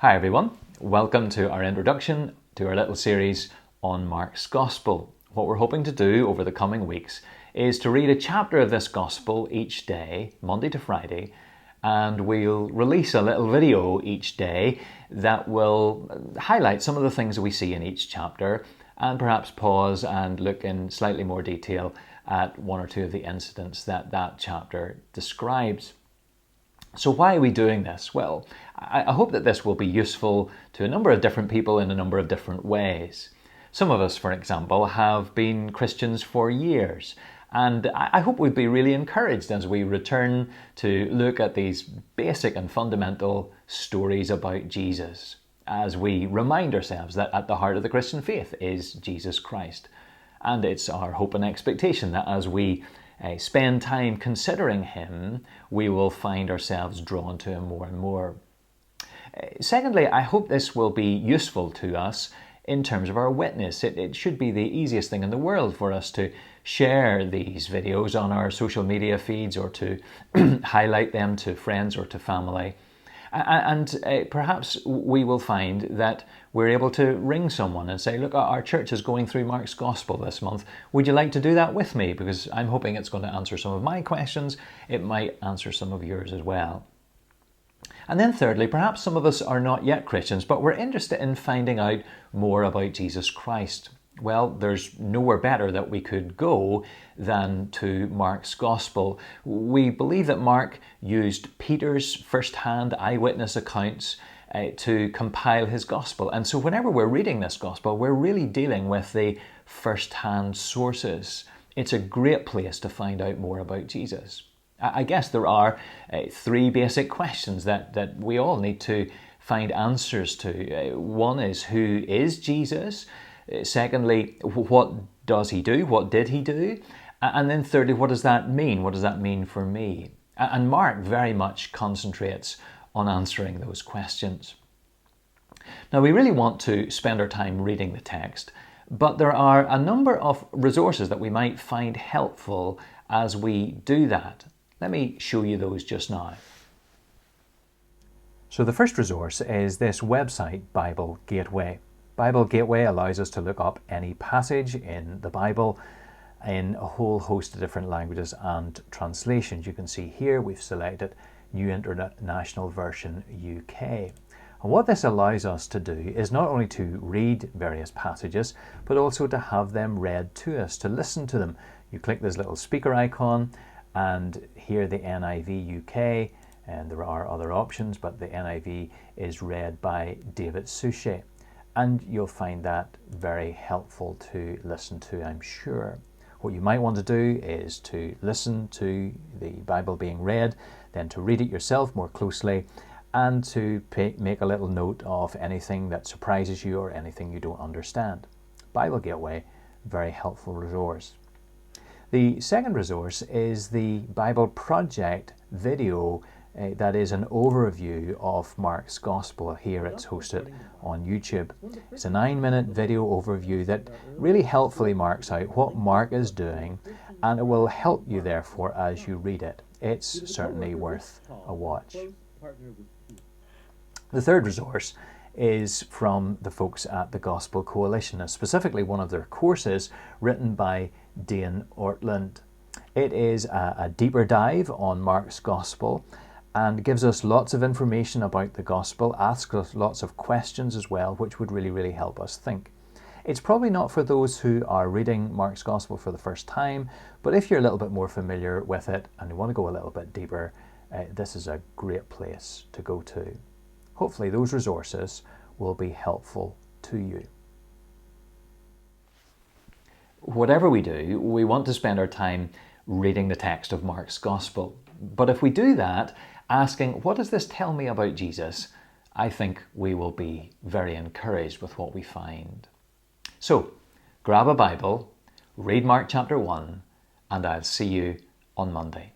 Hi everyone, welcome to our introduction to our little series on Mark's Gospel. What we're hoping to do over the coming weeks is to read a chapter of this Gospel each day, Monday to Friday, and we'll release a little video each day that will highlight some of the things that we see in each chapter and perhaps pause and look in slightly more detail at one or two of the incidents that chapter describes. So why are we doing this? Well, I hope that this will be useful to a number of different people in a number of different ways. Some of us, for example, have been Christians for years, and I hope we'd be really encouraged as we return to look at these basic and fundamental stories about Jesus, as we remind ourselves that at the heart of the Christian faith is Jesus Christ. And it's our hope and expectation that as we spend time considering him, we will find ourselves drawn to him more and more. Secondly, I hope this will be useful to us in terms of our witness. It should be the easiest thing in the world for us to share these videos on our social media feeds or to highlight them to friends or to family. And perhaps we will find that we're able to ring someone and say, look, our church is going through Mark's Gospel this month. Would you like to do that with me? Because I'm hoping it's going to answer some of my questions. It might answer some of yours as well. And then thirdly, perhaps some of us are not yet Christians, but we're interested in finding out more about Jesus Christ. Well, there's nowhere better that we could go than to Mark's Gospel. We believe that Mark used Peter's first-hand eyewitness accounts to compile his Gospel. And so whenever we're reading this Gospel, we're really dealing with the first-hand sources. It's a great place to find out more about Jesus. I guess there are three basic questions that we all need to find answers to. One is, who is Jesus? Secondly, what does he do? What did he do? And then thirdly, what does that mean? What does that mean for me? And Mark very much concentrates on answering those questions. Now, we really want to spend our time reading the text, but there are a number of resources that we might find helpful as we do that. Let me show you those just now. So the first resource is this website, Bible Gateway. Bible Gateway allows us to look up any passage in the Bible in a whole host of different languages and translations. You can see here we've selected New International Version UK. And what this allows us to do is not only to read various passages, but also to have them read to us, to listen to them. You click this little speaker icon and here the NIV UK, and there are other options, but the NIV is read by David Suchet. And you'll find that very helpful to listen to, I'm sure. What you might want to do is to listen to the Bible being read, then to read it yourself more closely, and to make a little note of anything that surprises you or anything you don't understand. Bible Gateway, very helpful resource. The second resource is the Bible Project video that is an overview of Mark's Gospel. Here it's hosted on YouTube. It's a 9-minute video overview that really helpfully marks out what Mark is doing, and it will help you therefore as you read it. It's certainly worth a watch. The third resource is from the folks at the Gospel Coalition, and specifically one of their courses written by Dane Ortland. It is a deeper dive on Mark's Gospel and gives us lots of information about the Gospel, asks us lots of questions as well, which would really, really help us think. It's probably not for those who are reading Mark's Gospel for the first time, but if you're a little bit more familiar with it and you want to go a little bit deeper, this is a great place to go to. Hopefully those resources will be helpful to you. Whatever we do, we want to spend our time reading the text of Mark's Gospel. But if we do that, asking, what does this tell me about Jesus? I think we will be very encouraged with what we find. So, grab a Bible, read Mark chapter 1, and I'll see you on Monday.